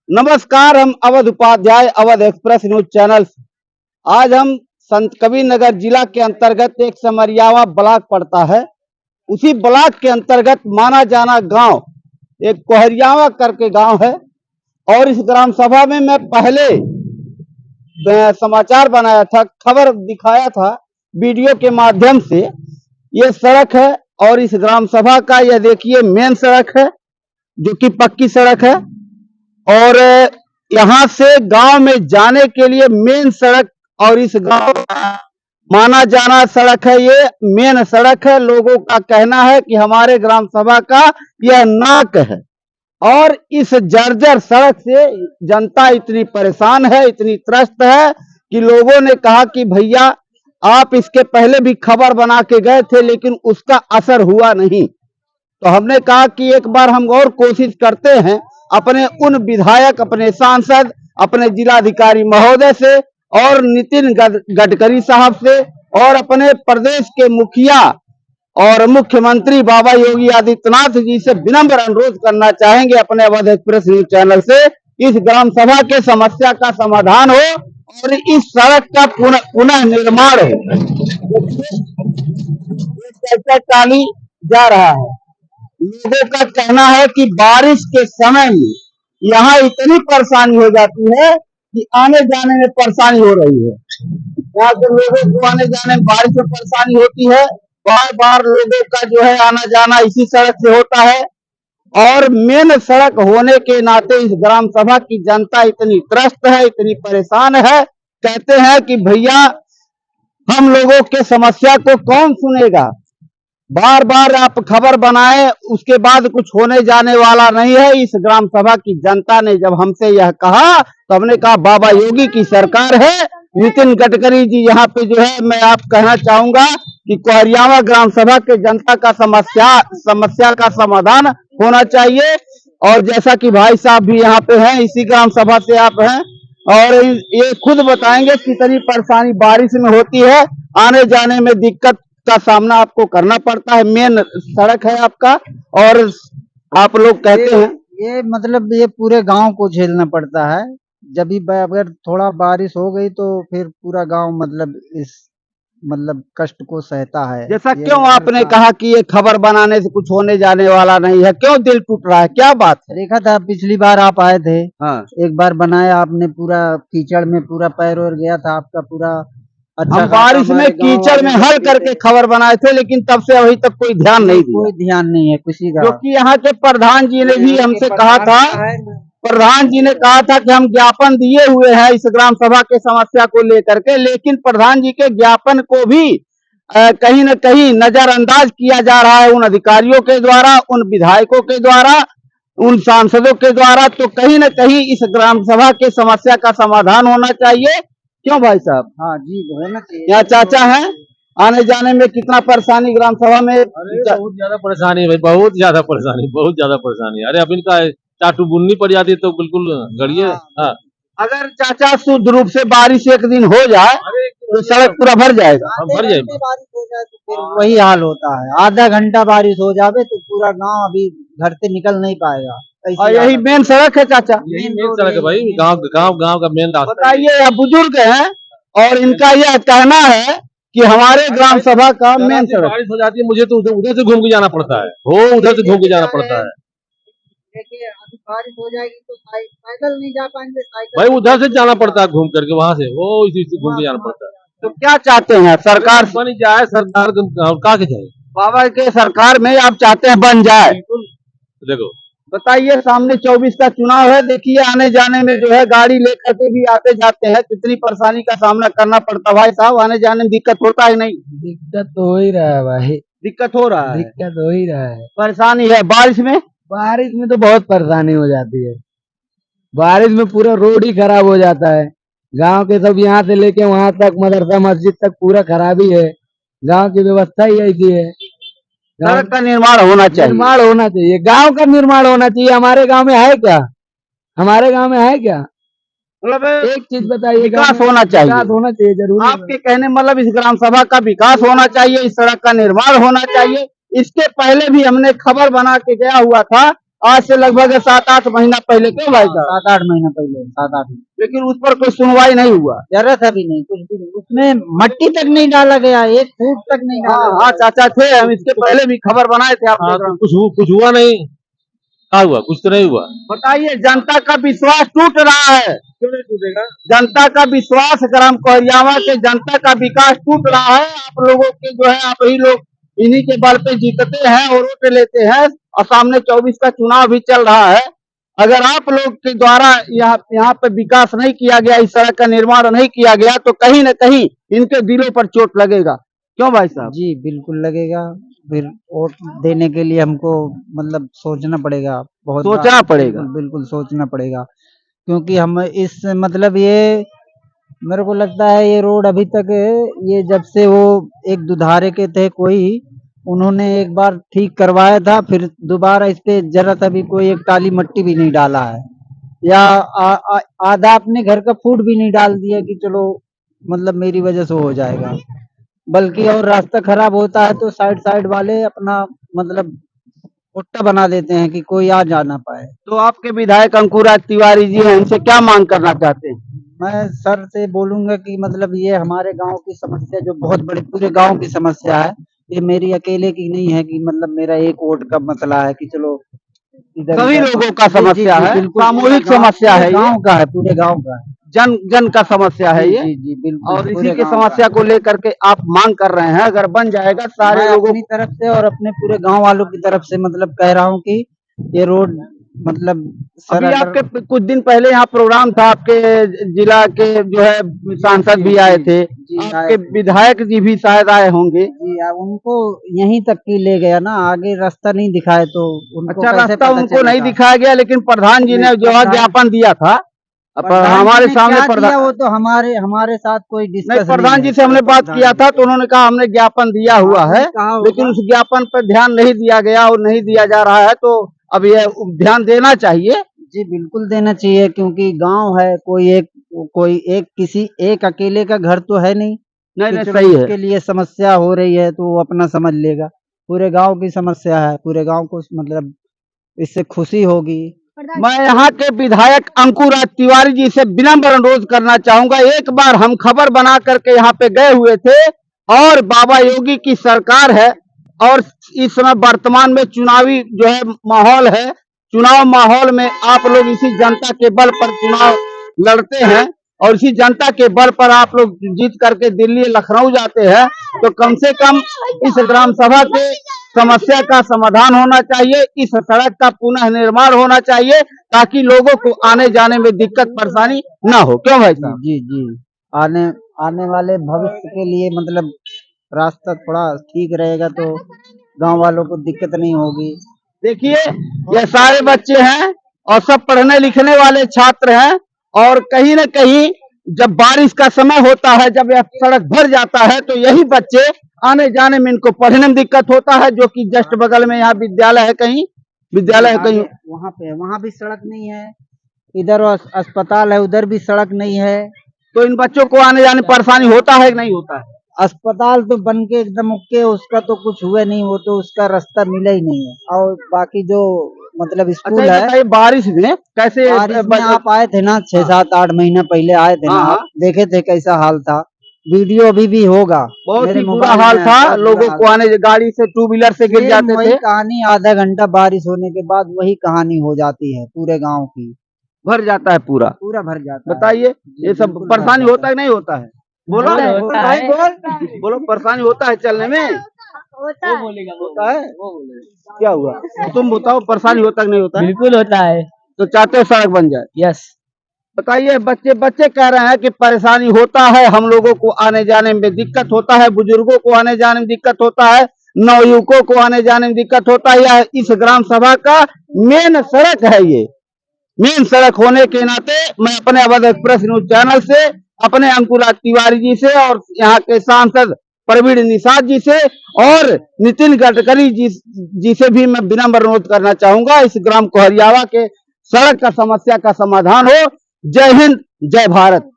नमस्कार, हम Awadh Upadhyay Awadh express news channel से। आज हम संत कबीर नगर जिला के अंतर्गत एक समरियावा ब्लॉक पड़ता है। उसी ब्लॉक के अंतर्गत माना जाना गांव एक कोहरियावा करके गांव है। और इस ग्राम सभा में मैं पहले समाचार बनाया था, खबर दिखाया था वीडियो के माध्यम से। ये सड़क है और इस ग्राम सभा का यह देखिए मेन सड़क है, जो कि पक्की सड़क है। और यहाँ से गांव में जाने के लिए मेन सड़क और इस गांव माना जाना सड़क है, ये मेन सड़क है। लोगों का कहना है कि हमारे ग्राम सभा का यह नाक है। और इस जर्जर सड़क से जनता इतनी परेशान है, इतनी त्रस्त है कि लोगों ने कहा कि भैया आप इसके पहले भी खबर बना के गए थे, लेकिन उसका असर हुआ नहीं। तो हमने कहा कि एक बार हम और कोशिश करते हैं अपने उन विधायक, अपने सांसद, अपने जिलाधिकारी महोदय से और नितिन गडकरी साहब से और अपने प्रदेश के मुखिया और मुख्यमंत्री बाबा योगी आदित्यनाथ जी से विनम्र अनुरोध करना चाहेंगे अपने अवध एक्सप्रेस न्यूज चैनल से, इस ग्राम सभा के समस्या का समाधान हो और इस सड़क का पुनः निर्माण हो। चर्चा चाली जा रहा है। लोगों का कहना है कि बारिश के समय में यहाँ इतनी परेशानी हो जाती है कि आने जाने में परेशानी हो रही है। यहाँ के लोगों को आने जाने में बारिश में परेशानी होती है। बार बार लोगों का जो है आना जाना इसी सड़क से होता है। और मेन सड़क होने के नाते इस ग्राम सभा की जनता इतनी त्रस्त है, इतनी परेशान है। कहते हैं कि भैया हम लोगों के समस्या को कौन सुनेगा। बार बार आप खबर बनाए, उसके बाद कुछ होने जाने वाला नहीं है। इस ग्राम सभा की जनता ने जब हमसे यह कहा तो हमने कहा बाबा योगी की सरकार है, नितिन गडकरी जी यहाँ पे जो है, मैं आप कहना चाहूंगा कि कोहरियावा ग्राम सभा के जनता का समस्या का समाधान होना चाहिए। और जैसा कि भाई साहब भी यहाँ पे हैं, इसी ग्राम सभा से आप हैं और ये खुद बताएंगे कितनी परेशानी बारिश में होती है, आने जाने में दिक्कत का सामना आपको करना पड़ता है। मेन सड़क है आपका और आप लोग कहते हैं ये मतलब ये पूरे गांव को झेलना पड़ता है। जब भी अगर थोड़ा बारिश हो गई तो फिर पूरा गांव मतलब कष्ट को सहता है। जैसा क्यों आपने कहा कि ये खबर बनाने से कुछ होने जाने वाला नहीं है, क्यों दिल टूट रहा है, क्या बात है? देखा था पिछली बार आप आए थे। हाँ। एक बार बनाया आपने, पूरा कीचड़ में पूरा पैर और गया था आपका पूरा। अच्छा, हम बारिश में कीचड़ में हल करके खबर बनाए थे, लेकिन तब से अभी तक कोई ध्यान नहीं दिया। कोई ध्यान नहीं है किसी का। क्योंकि यहाँ के प्रधान जी ने भी हमसे कहा था, प्रधान जी ने कहा था कि हम ज्ञापन दिए हुए हैं इस ग्राम सभा के समस्या को लेकर के, लेकिन प्रधान जी के ज्ञापन को भी कहीं न कहीं नजरअंदाज किया जा रहा है उन अधिकारियों के द्वारा, उन विधायकों के द्वारा, उन सांसदों के द्वारा। तो कहीं न कहीं इस ग्राम सभा के समस्या का समाधान होना चाहिए। क्यों भाई साहब? हाँ जी, होना चाहिए। यहाँ चाचा हैं, आने जाने में कितना परेशानी ग्राम सभा में? बहुत ज्यादा परेशानी है भाई, बहुत ज्यादा परेशानी। अरे अब इनका चाटू बुननी पड़ जाती है तो बिल्कुल गड़िए। हाँ। अगर चाचा शुद्ध रूप से बारिश एक दिन हो जाए तो सड़क पूरा भर जाएगा। भर जाए बारिश हो जाए तो फिर वही हाल होता है। आधा घंटा बारिश हो जाए तो पूरा गांव अभी घर से निकल नहीं पाएगा। और यही मेन सड़क है चाचा, यही मेन सड़क है भाई, गांव का मेन रास्ता। बताइए, यह बुजुर्ग हैं और इनका यह कहना है कि हमारे ग्राम सभा का मेन सड़क। बारिश हो जाती है मुझे तो उधर से घूम के जाना पड़ता है, उधर से घूम के जाना पड़ता है। देखिए अभी बारिश हो जाएगी तो साइकिल नहीं जा पाएंगे, भाई उधर से जाना पड़ता है घूम करके, वहाँ से वो इसी से घूम के जाना पड़ता है। तो क्या चाहते हैं सरकार बन जाए, सरकार कहा के जाए? बाबा के सरकार में आप चाहते हैं बन जाए? देखो बताइए, सामने 24 का चुनाव है, देखिए आने जाने में जो है गाड़ी लेकर के भी आते जाते हैं, कितनी परेशानी का सामना करना पड़ता है। भाई साहब, आने जाने में दिक्कत होता है नहीं? दिक्कत तो हो ही रहा है भाई, दिक्कत हो रहा है, दिक्कत हो ही रहा है। परेशानी है बारिश में तो बहुत परेशानी हो जाती है। बारिश में पूरा रोड ही खराब हो जाता है। गांव के सब यहाँ से लेके वहां तक, मदरसा मस्जिद तक पूरा खराबी है। गांव की व्यवस्था ही ऐसी है। सड़क का निर्माण होना चाहिए, गांव का निर्माण होना चाहिए। हमारे गांव में है क्या? मतलब एक चीज बताइए, विकास होना चाहिए। विकास होना चाहिए जरूर। आपके कहने मतलब इस ग्राम सभा का विकास होना चाहिए, इस सड़क का निर्माण होना चाहिए। इसके पहले भी हमने खबर बना के गया हुआ था आज से लगभग 7-8 महीना पहले, क्यों भाई साहब? 7-8 महीना पहले, 7-8 लेकिन उस पर कोई सुनवाई नहीं हुआ। जरा सा भी नहीं, कुछ भी नहीं, उसमें मट्टी तक नहीं डाला गया, 1 फुट तक नहीं डाला हाँ गया। हाँ चाचा थे, हम इसके पहले भी खबर बनाए थे आप हाँ लोग। तो कुछ हुआ नहीं, क्या हुआ? कुछ तो नहीं हुआ। बताइए, जनता का विश्वास टूट रहा है। क्यों नहीं टूटेगा? जनता का विश्वास, ग्राम कोहरियावा के जनता का विकास टूट रहा है। आप लोगों के जो है, आप ही लोग इन्हीं के बल पे जीतते हैं और वोट लेते हैं, और सामने 24 का चुनाव भी चल रहा है। अगर आप लोग के द्वारा यहाँ पे विकास नहीं किया गया, इस सड़क का निर्माण नहीं किया गया, तो कहीं न कहीं इनके दिलों पर चोट लगेगा। क्यों भाई साहब? जी बिल्कुल लगेगा। फिर वोट देने के लिए हमको मतलब सोचना पड़ेगा, बहुत सोचना पड़ेगा। बिल्कुल सोचना पड़ेगा, क्योंकि हम इस मतलब ये मेरे को लगता है ये रोड अभी तक, ये जब से वो एक दुधारे के थे कोई, उन्होंने एक बार ठीक करवाया था, फिर दोबारा इस पे जरा सा भी कोई एक टाली मट्टी भी नहीं डाला है, या आधा अपने घर का फूड भी नहीं डाल दिया कि चलो मतलब मेरी वजह से हो जाएगा। बल्कि और रास्ता खराब होता है तो साइड साइड वाले अपना मतलब पुट्टा बना देते हैं कि कोई आ जा ना पाए। तो आपके विधायक अंकुराज तिवारी जी हैं, इनसे क्या मांग करना चाहते हैं? मैं सर से बोलूंगा कि मतलब ये हमारे गांव की समस्या, जो बहुत बड़े पूरे गांव की समस्या है, ये मेरी अकेले की नहीं है कि मतलब मेरा एक वोट का मसला है कि चलो इधर सभी लोगों का समस्या है, बिल्कुल सामूहिक समस्या है, गांव का है, पूरे गांव का है। जन जन का समस्या है ये। जी जी बिल्कुल, और पूरे इसी की गांव समस्या का। को लेकर के आप मांग कर रहे हैं, अगर बन जाएगा सारे मैं लोगों। अपनी तरफ से और अपने पूरे गांव वालों की तरफ से मतलब कह रहा हूँ कि ये रोड मतलब सर अभी अगर आपके कुछ दिन पहले यहाँ प्रोग्राम था, आपके जिला के जो है सांसद भी आए थे, आपके विधायक जी भी शायद आए होंगे। जी उनको यहीं तक की ले गया ना, आगे रास्ता नहीं दिखाए तो उनको अच्छा, कैसे रास्ता पता उनको नहीं चलेगा? दिखाया गया, लेकिन प्रधान जी ने जो है ज्ञापन दिया था। प्रधान हमारे जी ने सामने क्या प्रधान, दिया वो तो हमारे साथ कोई नहीं, डिस्कस प्रधान जी है। से हमने बात किया था तो उन्होंने कहा हमने ज्ञापन दिया हुआ है, कहा लेकिन होगा। उस ज्ञापन पर ध्यान नहीं दिया गया और नहीं दिया जा रहा है, तो अब ये ध्यान देना चाहिए। जी बिल्कुल देना चाहिए, क्योंकि गांव है, कोई एक किसी एक अकेले का घर तो है नहीं नहीं कि नहीं, चलो सही है। उसके लिए समस्या हो रही है तो वो अपना समझ लेगा। पूरे गांव की समस्या है, पूरे गांव को मतलब इससे खुशी होगी। मैं यहाँ के विधायक अंकुराज तिवारी जी से विनम्र अनुरोध करना चाहूंगा। एक बार हम खबर बना करके यहाँ पे गए हुए थे, और बाबा योगी की सरकार है, और इस समय वर्तमान में चुनावी जो है माहौल है, चुनाव माहौल में आप लोग इसी जनता के बल पर चुनाव लड़ते हैं, और इसी जनता के बल पर आप लोग जीत करके दिल्ली लखनऊ जाते हैं, तो कम से कम इस ग्राम सभा के समस्या का समाधान होना चाहिए, इस सड़क का पुनः निर्माण होना चाहिए, ताकि लोगों को आने जाने में दिक्कत परेशानी ना हो। क्यों भाई साहब? जी जी आने आने वाले भविष्य के लिए मतलब रास्ता थोड़ा ठीक रहेगा तो गांव वालों को दिक्कत नहीं होगी। देखिए, ये सारे बच्चे हैं और सब पढ़ने लिखने वाले छात्र हैं, और कहीं न कहीं जब बारिश का समय होता है, जब यह सड़क भर जाता है, तो यही बच्चे आने जाने में, इनको पढ़ने में दिक्कत होता है, जो कि जस्ट बगल में यहाँ विद्यालय है, कहीं विद्यालय है, कहीं वहाँ भी सड़क नहीं है, इधर अस्पताल है, उधर भी सड़क नहीं है, तो इन बच्चों को आने जाने में परेशानी होता है कि नहीं होता है? अस्पताल तो बन के एकदम ओके, उसका तो कुछ हुआ नहीं, वो तो उसका रास्ता मिला ही नहीं है। और बाकी जो मतलब स्कूल अच्छा, ये है, बताइए बारिश में कैसे बारिश में आप आए थे ना 6-7-8 महीना पहले आए थे ना, हाँ। आप देखे थे कैसा हाल था। वीडियो अभी भी होगा, बहुत मेरे ही बुरा मोबाइल हाल में था, बहुत बुरा लोगों हाल को था। आने गाड़ी से 2 व्हीलर से गिर सेम जाते वही थे। कहानी, आधा घंटा बारिश होने के बाद वही कहानी हो जाती है पूरे गांव की, भर जाता है पूरा। पूरा भर जाता है। बताइए, ये सब बिल्कुल भर परेशानी जाता होता है कि नहीं होता है? बोलो होता भाई, है। बोलो, परेशानी होता है चलने में? होता है। क्या हुआ, तुम बताओ, परेशानी होता है कि नहीं होता है? बिल्कुल होता है। तो चाहते हो सड़क बन जाए? यस। बताइए, बच्चे कह रहे हैं कि परेशानी होता है, हम लोगों को आने जाने में दिक्कत होता है, बुजुर्गों को आने जाने में दिक्कत होता है, नवयुवकों को आने जाने में दिक्कत होता है। यह इस ग्राम सभा का मेन सड़क है, ये मेन सड़क होने के नाते मैं अपने अवध एक्सप्रेस न्यूज चैनल से, अपने अंकुराज तिवारी जी से, और यहाँ के सांसद प्रवीण निषाद जी से और नितिन गडकरी जी से भी मैं विनम्र अनुरोध करना चाहूंगा, इस ग्राम कोहरियावा के सड़क का समस्या का समाधान हो। जय हिंद, जय भारत।